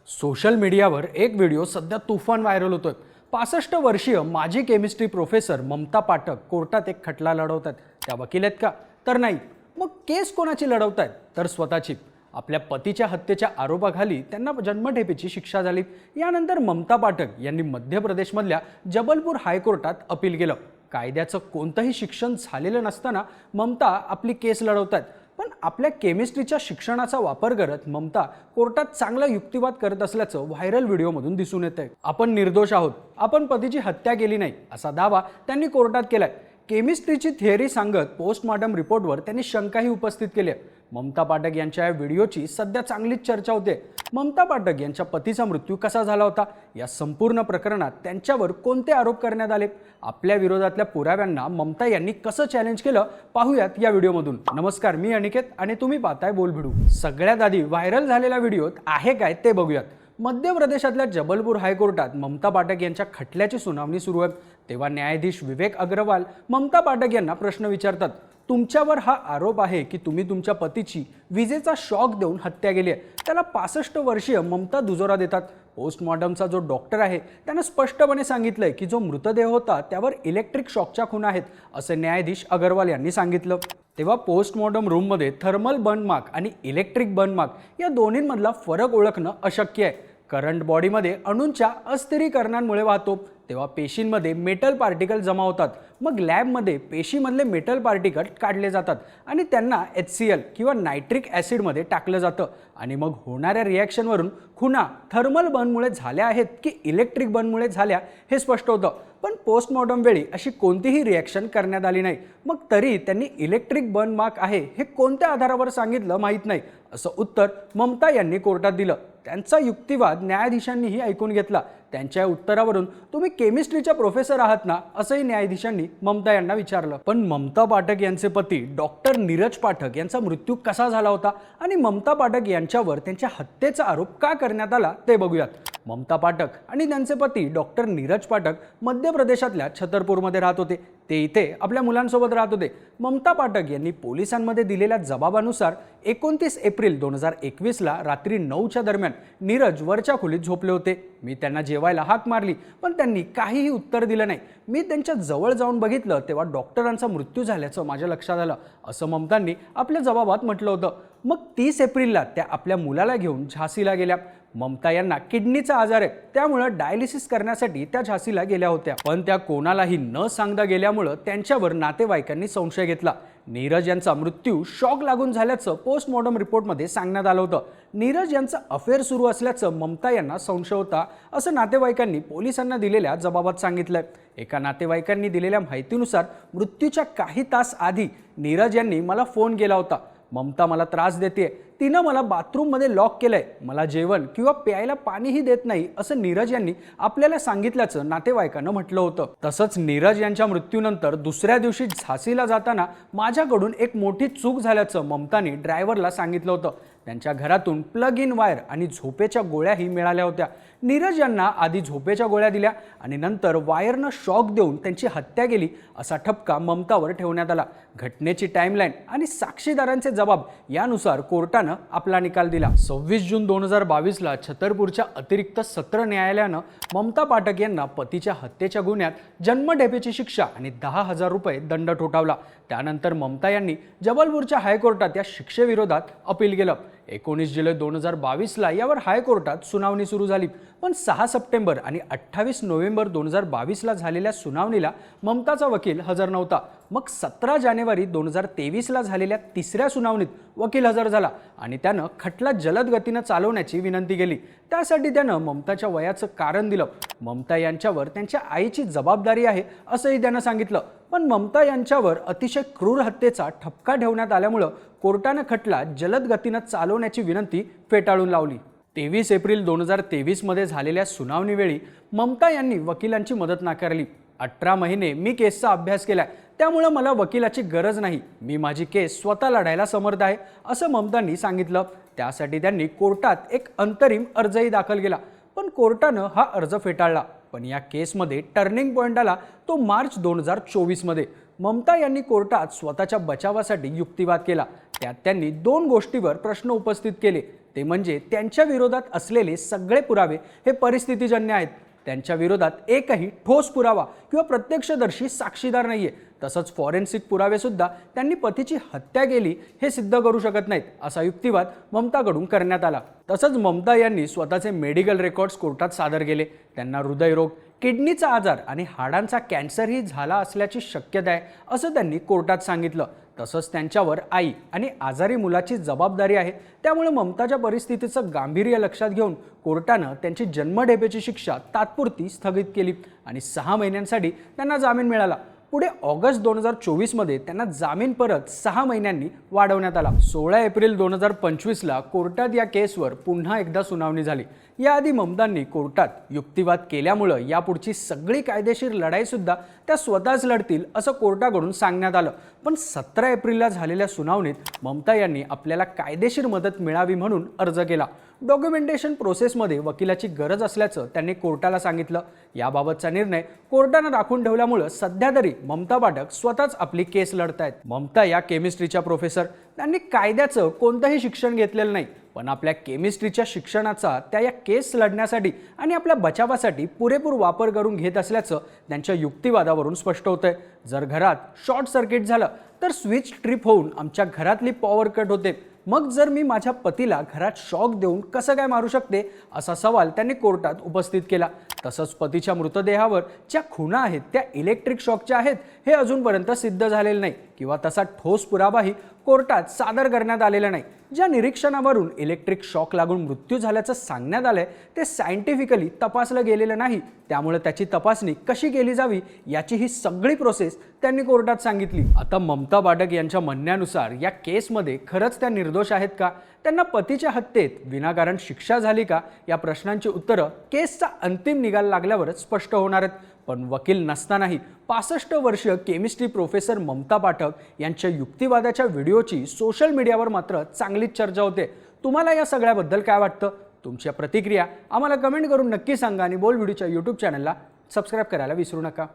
Social मीडियावर एक video सध्या तुफान व्हायरल होतोय। 65 वर्षीय माजी केमिस्ट्री प्रोफेसर ममता पाठक कोर्टात एक खटला लढवतात। त्या वकील आहेत का? तर नाही। मग केस कोणाची लढवतायत? तर स्वतःची। आपल्या पतीच्या हत्येच्या आरोपाखाली त्यांना जन्मठेपेची शिक्षा झाली। यानंतर ममता पाठक यांनी मध्य प्रदेशमधल्या जबलपूर हायकोर्टात अपील केलं। कायद्याचं कोणतंही शिक्षण झालेलं नसताना ममता आपली केस लढवतात। पण आपल्या केमिस्ट्रीच्या शिक्षणाचा वापर करत ममता कोर्टात चांगला युक्तिवाद करत असल्याचं व्हायरल व्हिडिओमधून दिसून येतंय। आपण निर्दोष आहोत, आपण पतीची हत्या केली नाही असा दावा त्यांनी कोर्टात केलाय। केमिस्ट्रीची थिअरी सांगत पोस्टमॉर्टम रिपोर्टवर त्यांनी शंकाही उपस्थित केली आहे। ममता पाठक यांच्या या व्हिडिओची सध्या चांगलीच चर्चा होते। ममता पाठक यांच्या पतीचा मृत्यू कसा झाला होता, या संपूर्ण प्रकरणात त्यांच्यावर कोणते आरोप करण्यात आले, आपल्या विरोधातल्या पुराव्यांना ममता यांनी कसं चॅलेंज केलं, पाहूयात या व्हिडिओमधून। नमस्कार, मी अनिकेत आणि तुम्ही पाहताय बोलभिडू। सगळ्यात आधी व्हायरल झालेल्या व्हिडिओत आहे काय ते बघूयात। मध्य प्रदेशातल्या जबलपूर हायकोर्टात ममता पाठक यांच्या खटल्याची सुनावणी सुरू आहे। तेव्हा न्यायाधीश विवेक अग्रवाल ममता पाठक यांना प्रश्न विचारतात। तुमच्यावर हा आरोप आहे की तुम्ही तुमच्या पतीची विजेचा शॉक देऊन हत्या केली आहे। त्याला 65 वर्षीय ममता दुजोरा देतात। पोस्टमॉर्टमचा जो डॉक्टर आहे त्याने स्पष्टपणे सांगितलंय की जो मृतदेह होता त्यावर इलेक्ट्रिक शॉकच्या खुणा आहेत, असे न्यायाधीश अग्रवाल यांनी सांगितलं। तेव्हा पोस्टमॉर्टम रूममध्ये थर्मल बर्न मार्क आणि इलेक्ट्रिक बर्न मार्क या दोन्हींमधला फरक ओळखणं अशक्य आहे। करंट बॉडीमध्ये अणूंच्या अस्थिरीकरणांमुळे वाहतो, तेव्हा पेशींमध्ये मेटल पार्टिकल जमा होतात। मग लॅबमध्ये पेशीमधले मेटल पार्टिकल काढले जातात आणि त्यांना HCl किंवा नायट्रिक ॲसिडमध्ये टाकलं जातं आणि मग होणाऱ्या रिॲक्शनवरून खुणा थर्मल बर्नमुळे झाल्या आहेत की इलेक्ट्रिक बर्नमुळे झाल्या हे स्पष्ट होतं। पण पोस्टमॉर्टम वेळी अशी कोणतीही रिॲक्शन करण्यात आली नाही। मग तरी त्यांनी इलेक्ट्रिक बर्न मार्क आहे हे कोणत्या आधारावर सांगितलं माहीत नाही, असं उत्तर ममता यांनी कोर्टात दिलं। त्यांचा युक्तिवाद न्यायाधीशांनीही ऐकून घेतला। त्यांच्या उत्तरावरून तुम्ही केमिस्ट्रीच्या प्रोफेसर आहात ना, असंही न्यायाधीशांनी ममता यांना विचारलं। पण ममता पाठक यांचे पती डॉक्टर नीरज पाठक यांचा मृत्यू कसा झाला होता आणि ममता पाठक यांच्यावर त्यांच्या हत्येचा आरोप का करण्यात आला ते बघूयात। ममता पाठक आणि त्यांचे पती डॉक्टर नीरज पाठक मध्य प्रदेशातल्या छतरपूरमध्ये राहत होते। ते इथे आपल्या मुलांसोबत राहत होते। ममता पाठक यांनी पोलिसांमध्ये दिलेल्या जबाबानुसार 29 एप्रिल 2021 ला रात्री 9च्या दरम्यान नीरज वरच्या खोलीत झोपले होते। मी त्यांना जेवायला हाक मारली पण त्यांनी काहीही उत्तर दिलं नाही। मी त्यांच्या जवळ जाऊन बघितलं तेव्हा डॉक्टरांचा मृत्यू झाल्याचं माझ्या लक्षात आलं, असं ममतांनी आपल्या जबाबात म्हटलं होतं। मग 30 एप्रिलला त्या आपल्या मुलाला घेऊन झाशीला गेल्या। ममता यांना किडनीचा आजार आहे, त्यामुळे डायलिसिस करण्यासाठी त्या झाशीला गेल्या होत्या। पण त्या कोणालाही न सांगता गेल्यामुळे त्यांच्यावर नातेवाईकांनी संशय घेतला। नीरज यांचा मृत्यू शॉक लागून झाल्याचं पोस्टमॉर्टम रिपोर्टमध्ये सांगण्यात आलं होतं। नीरज यांचं अफेअर सुरू असल्याचं ममता यांना संशय होता, असं नातेवाईकांनी पोलिसांना दिलेल्या जबाबात सांगितलंय। एका नातेवाईकांनी दिलेल्या माहितीनुसार मृत्यूच्या काही तास आधी नीरज यांनी मला फोन केला होता। ममता मला त्रास देते, तिनं मला बाथरूममध्ये लॉक केलंय, मला जेवण किंवा प्यायला पाणीही देत नाही, असं नीरज यांनी आपल्याला सांगितल्याचं नातेवाईकांना म्हटलं होतं। तसंच नीरज यांच्या मृत्यूनंतर दुसऱ्या दिवशी झाशीला जाताना माझ्याकडून एक मोठी चूक झाल्याचं ममतानी ड्रायव्हरला सांगितलं होतं। त्यांच्या घरातून प्लग इन वायर आणि झोपेच्या गोळ्याही मिळाल्या होत्या। नीरज यांना आधी झोपेच्या गोळ्या दिल्या आणि नंतर वायरनं शॉक देऊन त्यांची हत्या केली, असा ठपका ममतावर ठेवण्यात आला। घटनेची टाइमलाईन आणि साक्षीदारांचे जबाब यानुसार कोर्टानं आपला निकाल दिला। 26 जून 2022 ला छतरपूरच्या अतिरिक्त सत्र न्यायालयानं ममता पाठक यांना पतीच्या हत्येच्या गुन्ह्यात जन्मठेपेची शिक्षा आणि 10,000 रुपये दंड ठोठावला। त्यानंतर ममता यांनी जबलपूरच्या हायकोर्टात या शिक्षेविरोधात अपील केलं। 19 जुलै 2022 ला यावर हायकोर्टात सुनावणी सुरू झाली। पण 6 सप्टेंबर आणि 28 नोव्हेंबर 2022 ला झालेल्या सुनावणीला ममताचा वकील हजर नव्हता। मग 17 जानेवारी 2023 ला झालेल्या तिसऱ्या सुनावणीत वकील हजर झाला आणि त्यानं खटला जलद गतीनं चालवण्याची विनंती केली। त्यासाठी त्यानं ममताच्या वयाचं कारण दिलं। ममता यांच्यावर त्यांच्या आईची जबाबदारी आहे असंही त्यानं सांगितलं। पण ममता यांच्यावर अतिशय क्रूर हत्येचा ठपका ठेवण्यात आल्यामुळे कोर्टानं खटला जलद गतीनं चालवण्याची विनंती फेटाळून लावली। 23 एप्रिल 2023 मध्ये झालेल्या सुनावणीवेळी ममता यांनी वकिलांची मदत नाकारली। 18 महिने मी केसचा अभ्यास केलाय, त्यामुळे मला वकिलाची गरज नाही, मी माझी केस स्वतः लढायला समर्थ आहे, असं ममतांनी सांगितलं। त्यासाठी त्यांनी कोर्टात एक अंतरिम अर्जही दाखल केला, पण कोर्टानं हा अर्ज फेटाळला। पण या केसमध्ये टर्निंग पॉइंट आला तो मार्च 2024 मध्ये। ममता यांनी कोर्टात स्वतःच्या बचावासाठी युक्तिवाद केला। त्यात त्यांनी 2 गोष्टीवर प्रश्न उपस्थित केले, ते म्हणजे त्यांच्या विरोधात असलेले सगळे पुरावे हे परिस्थितीजन्य आहेत, त्यांच्या विरोधात एकही ठोस पुरावा किंवा प्रत्यक्षदर्शी साक्षीदार नाहीये, तसंच फॉरेन्सिक पुरावे सुद्धा त्यांनी पतीची हत्या केली हे सिद्ध करू शकत नाहीत, असा युक्तिवाद ममताकडून करण्यात आला। तसंच ममता यांनी स्वतःचे मेडिकल रेकॉर्ड्स कोर्टात सादर केले। त्यांना हृदयरोग, किडनीचा आजार आणि हाडांचा कॅन्सरही झाला असल्याची शक्यता आहे असं त्यांनी कोर्टात सांगितलं। तसंच त्यांच्यावर आई आणि आजारी मुलाची जबाबदारी आहे, त्यामुळे ममताच्या परिस्थितीचं गांभीर्य लक्षात घेऊन कोर्टानं त्यांची जन्मठेपेची शिक्षा तात्पुरती स्थगित केली आणि 6 महिन्यांसाठी त्यांना जामीन मिळाला। पुढे ऑगस्ट 2024 मध्ये त्यांना जामीन परत 6 महिन्यांनी वाढवण्यात आला। 16 एप्रिल 2025ला कोर्टात या केसवर पुन्हा एकदा सुनावणी झाली। याआधी ममतांनी कोर्टात युक्तिवाद केल्यामुळे यापुढची सगळी कायदेशीर लढाई सुद्धा त्या स्वतःच लढतील असं कोर्टाकडून सांगण्यात आलं। पण 17 एप्रिलला झालेल्या सुनावणीत ममता यांनी आपल्याला कायदेशीर मदत मिळावी म्हणून अर्ज केला। डॉक्युमेंटेशन प्रोसेसमध्ये वकिलाची गरज असल्याचं त्यांनी कोर्टाला सांगितलं। याबाबतचा निर्णय कोर्टानं राखून ठेवल्यामुळे सध्या तरी ममता पाठक स्वतःच आपली केस लढतायत। ममता या केमिस्ट्रीच्या प्रोफेसर, त्यांनी कायद्याचं कोणतंही शिक्षण घेतलेलं नाही, पण आपल्या केमिस्ट्रीच्या शिक्षणाचा त्या या केस लढण्यासाठी आणि आपल्या बचावासाठी पुरेपूर वापर करून घेत असल्याचं त्यांच्या युक्तिवादावरून स्पष्ट होतंय। जर घरात शॉर्ट सर्किट झालं तर स्विच ट्रिप होऊन आमच्या घरातली पॉवर कट होते, मग जर मी माझ्या पतीला घरात शॉक देऊन कसं काय मारू शकते, असा सवाल त्यांनी कोर्टात उपस्थित केला। तसंच पतीच्या मृतदेहावर ज्या खुणा आहेत त्या इलेक्ट्रिक शॉकच्या आहेत हे अजूनपर्यंत सिद्ध झालेलं नाही किंवा तसा ठोस पुरावाही कोर्टात सादर करण्यात आलेला नाही। ज्या निरीक्षणावरून इलेक्ट्रिक शॉक लागून मृत्यू झाल्याचं सांगण्यात आलंय ते सायंटिफिकली तपासलं गेलेलं नाही, त्यामुळे त्याची तपासणी कशी केली जावी याची ही सगळी प्रोसेस त्यांनी कोर्टात सांगितली। आता ममता पाठक यांच्या म्हणण्यानुसार या केसमध्ये खरंच त्या निर्दोष आहेत का, त्यांना पतीच्या हत्येत विनाकारण शिक्षा झाली का, या प्रश्नांची उत्तरं केसचा अंतिम निकाल लागल्यावरच स्पष्ट होणार आहेत। पण वकील नसतानाही 65 वर्षीय केमिस्ट्री प्रोफेसर ममता पाठक यांच्या युक्तिवादाच्या व्हिडिओची सोशल मीडियावर मात्र चांगलीच चर्चा होते। तुम्हाला या सगळ्याबद्दल काय वाटतं? तुमच्या प्रतिक्रिया आम्हाला कमेंट करून नक्की सांगा आणि बोल व्हिडिओच्या YouTube चॅनलला सबस्क्राईब करायला विसरू नका।